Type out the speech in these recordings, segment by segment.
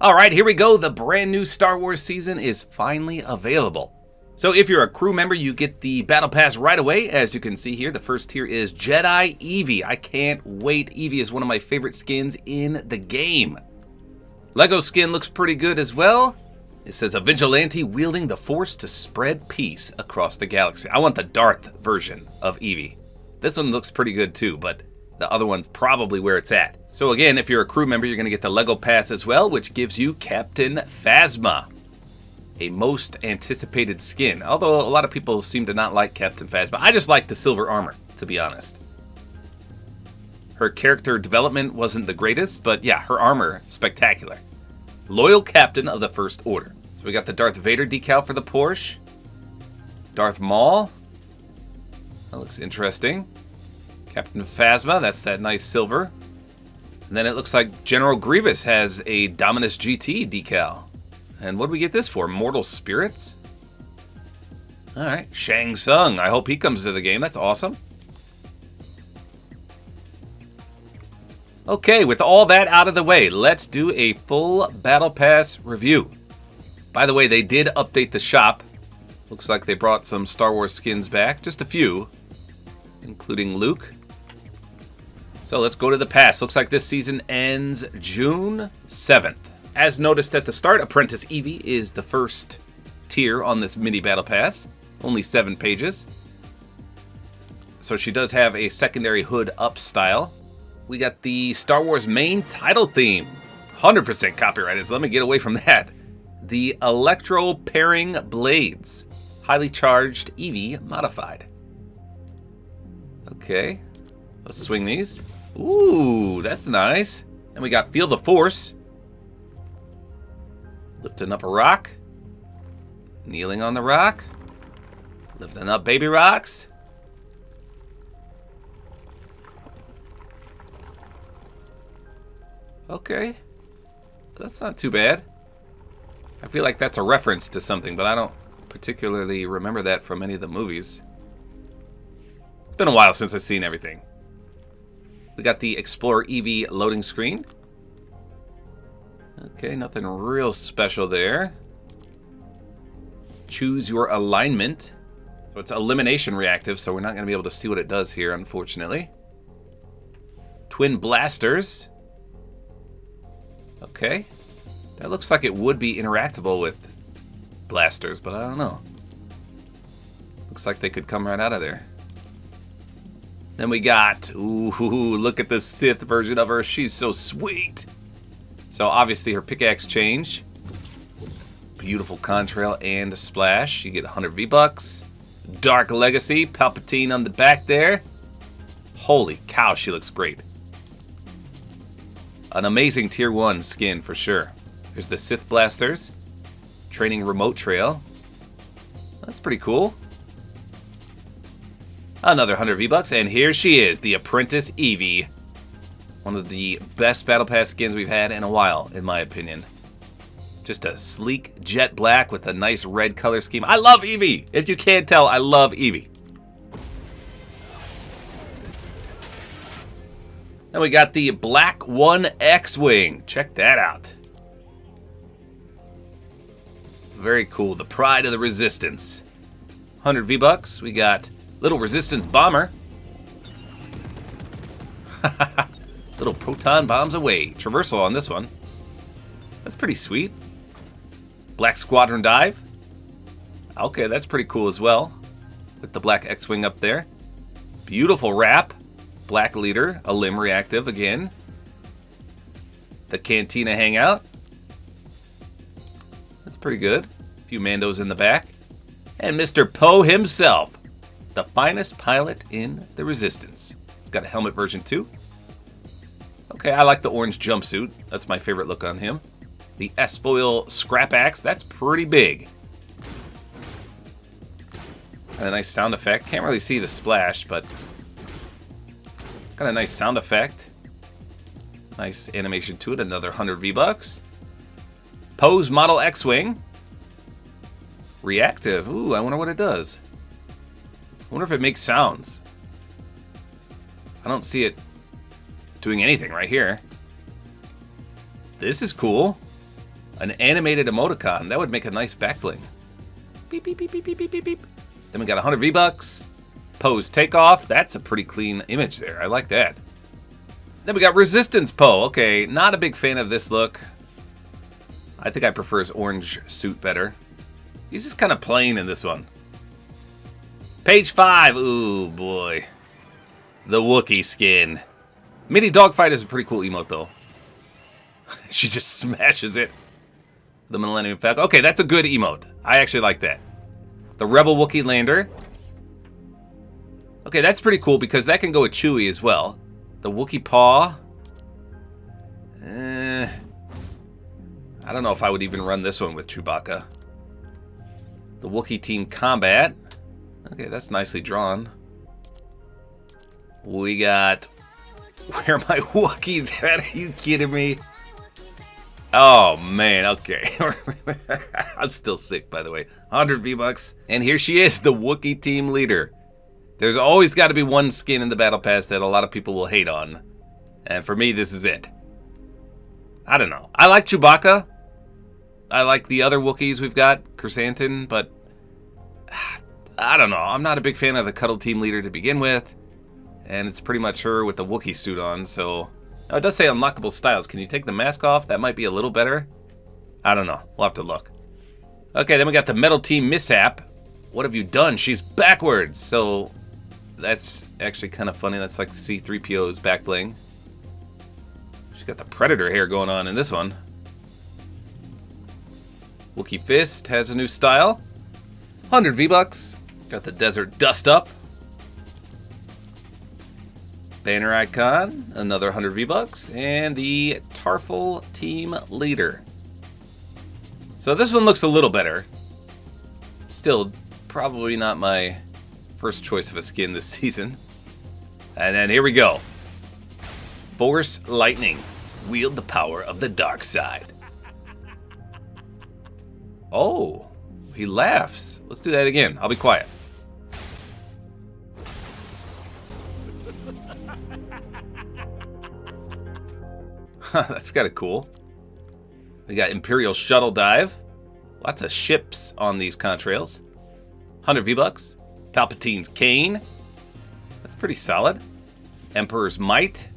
Alright, here we go. The brand new Star Wars season is finally available. So if you're a crew member, you get the Battle Pass right away. As you can see here, the first tier is Jedi Evie. I can't wait. Evie is one of my favorite skins in the game. Lego skin looks pretty good as well. It says a vigilante wielding the Force to spread peace across the galaxy. I want the Darth version of Evie. This one looks pretty good too, but the other one's probably where it's at. So again, if you're a crew member, you're going to get the Lego Pass as well, which gives you Captain Phasma, a most anticipated skin. Although a lot of people seem to not like Captain Phasma. I just like the silver armor, to be honest. Her character development wasn't the greatest, but yeah, her armor, spectacular. Loyal Captain of the First Order. So we got the Darth Vader decal for the Porsche. Darth Maul. That looks interesting. Captain Phasma, that's that nice silver. And then it looks like General Grievous has a Dominus GT decal. And what do we get this for? Mortal Spirits? Alright, Shang Tsung. I hope he comes to the game. That's awesome. Okay, with all that out of the way, let's do a full Battle Pass review. By the way, they did update the shop. Looks like they brought some Star Wars skins back. Just a few, including Luke. So let's go to the pass. Looks like this season ends June 7th. As noticed at the start, Apprentice Evie is the first tier on this mini battle pass. Only 7 pages. So she does have a secondary hood up style. We got the Star Wars main title theme. 100% copyrighted, so let me get away from that. The Electro Pairing Blades. Highly charged Evie modified. Okay. Let's swing these. Ooh, that's nice. And we got Feel the Force. Lifting up a rock. Kneeling on the rock. Lifting up baby rocks. Okay. That's not too bad. I feel like that's a reference to something, but I don't particularly remember that from any of the movies. It's been a while since I've seen everything. We got the Explorer Evie loading screen. Okay, nothing real special there. Choose your alignment. So it's elimination reactive, so we're not going to be able to see what it does here, unfortunately. Twin blasters. Okay. That looks like it would be interactable with blasters, but I don't know. Looks like they could come right out of there. Then we got, ooh, look at the Sith version of her. She's so sweet. So obviously her pickaxe change. Beautiful contrail and a splash. You get 100 V-Bucks. Dark Legacy, Palpatine on the back there. Holy cow, she looks great. An amazing tier 1 skin for sure. There's the Sith blasters. Training remote trail. That's pretty cool. Another 100 V-Bucks, and here she is, the Apprentice Evie. One of the best Battle Pass skins we've had in a while, in my opinion. Just a sleek jet black with a nice red color scheme. I love Evie! If you can't tell, I love Evie. Then we got the Black 1 X-Wing. Check that out. Very cool. The Pride of the Resistance. 100 V-Bucks. We got Little Resistance Bomber. Little proton bombs away. Traversal on this one. That's pretty sweet. Black Squadron Dive. Okay, that's pretty cool as well. With the Black X-Wing up there. Beautiful wrap. Black Leader. A limb reactive again. The Cantina Hangout. That's pretty good. A few Mandos in the back. And Mr. Poe himself. The finest pilot in the Resistance. It's got a helmet version too. Okay, I like the orange jumpsuit. That's my favorite look on him. The S-Foil Scrap Axe. That's pretty big. And a nice sound effect. Can't really see the splash, but got a nice sound effect. Nice animation to it. Another 100 V-Bucks. Poe's Model X-Wing. Reactive. Ooh, I wonder what it does. I wonder if it makes sounds. I don't see it doing anything right here. This is cool. An animated emoticon. That would make a nice back bling. Beep, beep, beep, beep, beep, beep, beep, beep. Then we got 100 V-Bucks. Pose takeoff. That's a pretty clean image there. I like that. Then we got Resistance Poe. Okay, not a big fan of this look. I think I prefer his orange suit better. He's just kind of plain in this one. Page 5. Ooh, boy. The Wookiee skin. Mini Dogfight is a pretty cool emote, though. She just smashes it. The Millennium Falcon. Okay, that's a good emote. I actually like that. The Rebel Wookiee Lander. Okay, that's pretty cool because that can go with Chewie as well. The Wookiee Paw. I don't know if I would even run this one with Chewbacca. The Wookiee Team Combat. Okay, that's nicely drawn. We got... Where are my Wookiees at? Are you kidding me? Oh, man, okay. I'm still sick, by the way. 100 V-Bucks. And here she is, the Wookiee Team Leader. There's always got to be one skin in the Battle Pass that a lot of people will hate on. And for me, this is it. I don't know. I like Chewbacca. I like the other Wookiees we've got, Chrysanthemum, but I don't know. I'm not a big fan of the Cuddle Team Leader to begin with. And it's pretty much her with the Wookiee suit on, so... Oh, it does say unlockable styles. Can you take the mask off? That might be a little better. I don't know. We'll have to look. Okay, then we got the Metal Team Mishap. What have you done? She's backwards. So that's actually kind of funny. That's like C-3PO's back bling. She's got the Predator hair going on in this one. Wookiee Fist has a new style. 100 V-Bucks. Got the Desert Dust Up. Banner icon, another 100 V-Bucks, and the Tarful Team Leader. So this one looks a little better. Still, probably not my first choice of a skin this season. And then here we go. Force Lightning. Wield the power of the dark side. Oh, he laughs. Let's do that again. I'll be quiet. That's kind of cool. We got Imperial Shuttle Dive. Lots of ships on these contrails. 100 V-Bucks. Palpatine's Cane. That's pretty solid. Emperor's Might.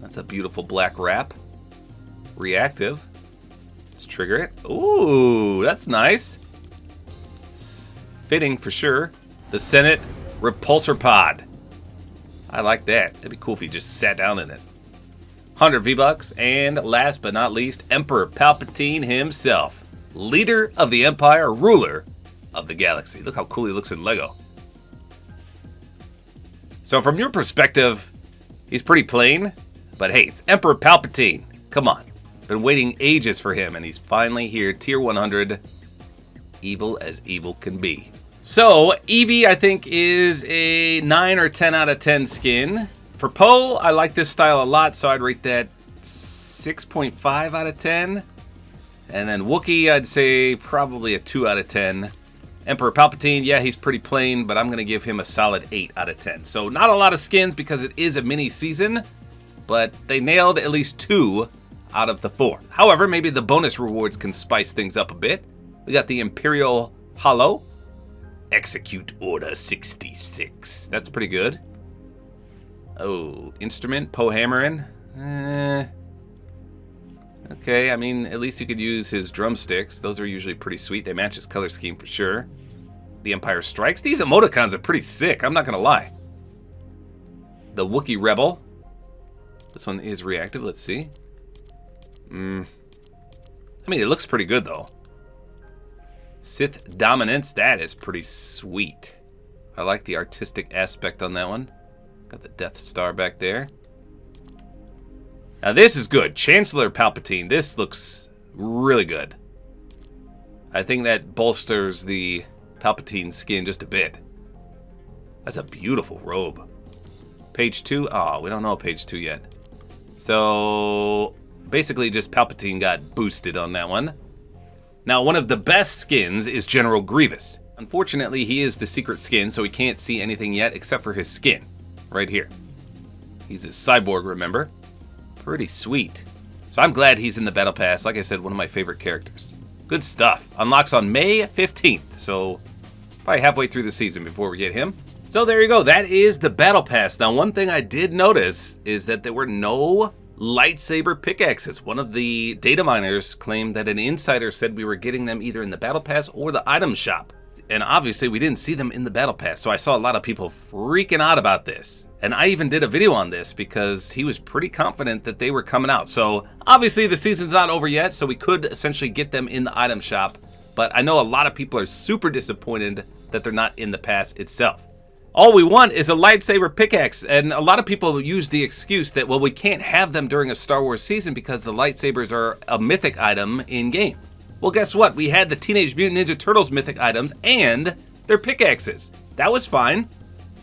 That's a beautiful black wrap. Reactive. Let's trigger it. Ooh, that's nice. Fitting for sure. The Senate Repulsor Pod. I like that. It'd be cool if he just sat down in it. 100 V-Bucks, and last but not least, Emperor Palpatine himself. Leader of the Empire, ruler of the galaxy. Look how cool he looks in Lego. So from your perspective, he's pretty plain, but hey, it's Emperor Palpatine. Come on. Been waiting ages for him, and he's finally here, tier 100. Evil as evil can be. So, Evie, I think, is a 9 or 10 out of 10 skin. For Poe, I like this style a lot, so I'd rate that 6.5 out of 10. And then Wookiee, I'd say probably a 2 out of 10. Emperor Palpatine, yeah, he's pretty plain, but I'm going to give him a solid 8 out of 10. So not a lot of skins because it is a mini season, but they nailed at least 2 out of the 4. However, maybe the bonus rewards can spice things up a bit. We got the Imperial Hollow. Execute Order 66. That's pretty good. Oh, instrument, Poe hammering. Okay, I mean, at least you could use his drumsticks. Those are usually pretty sweet. They match his color scheme for sure. The Empire Strikes. These emoticons are pretty sick, I'm not gonna lie. The Wookiee Rebel. This one is reactive, let's see. I mean, it looks pretty good though. Sith Dominance, that is pretty sweet. I like the artistic aspect on that one. Got the Death Star back there. Now this is good. Chancellor Palpatine. This looks really good. I think that bolsters the Palpatine skin just a bit. That's a beautiful robe. Page 2? Oh, we don't know page 2 yet. So basically just Palpatine got boosted on that one. Now one of the best skins is General Grievous. Unfortunately, he is the secret skin, so we can't see anything yet except for his skin. Right here. He's a cyborg, remember? Pretty sweet. So I'm glad he's in the Battle Pass. Like I said, one of my favorite characters. Good stuff. Unlocks on May 15th, so probably halfway through the season before we get him. So there you go, that is the Battle Pass. Now one thing I did notice is that there were no lightsaber pickaxes. One of the data miners claimed that an insider said we were getting them either in the Battle Pass or the item shop. And obviously we didn't see them in the Battle Pass, so I saw a lot of people freaking out about this. And I even did a video on this because he was pretty confident that they were coming out. So obviously the season's not over yet, so we could essentially get them in the item shop. But I know a lot of people are super disappointed that they're not in the pass itself. All we want is a lightsaber pickaxe, and a lot of people use the excuse that, well, we can't have them during a Star Wars season because the lightsabers are a mythic item in-game. Well, guess what? We had the Teenage Mutant Ninja Turtles mythic items and their pickaxes. That was fine.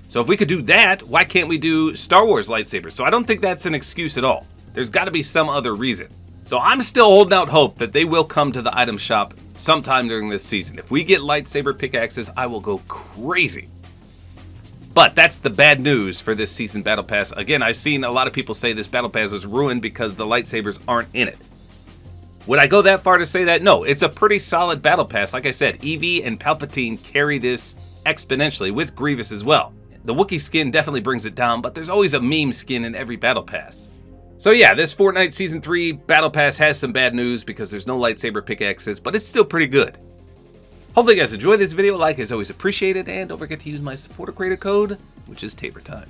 So if we could do that, why can't we do Star Wars lightsabers? So I don't think that's an excuse at all. There's got to be some other reason. So I'm still holding out hope that they will come to the item shop sometime during this season. If we get lightsaber pickaxes, I will go crazy. But that's the bad news for this season Battle Pass. Again, I've seen a lot of people say this Battle Pass is ruined because the lightsabers aren't in it. Would I go that far to say that? No, it's a pretty solid Battle Pass. Like I said, Evie and Palpatine carry this exponentially, with Grievous as well. The Wookiee skin definitely brings it down, but there's always a meme skin in every Battle Pass. So yeah, this Fortnite Season 3 Battle Pass has some bad news because there's no lightsaber pickaxes, but it's still pretty good. Hopefully you guys enjoyed this video. Like is always appreciated, and don't forget to use my Support-A-Creator Code, which is Tabor time.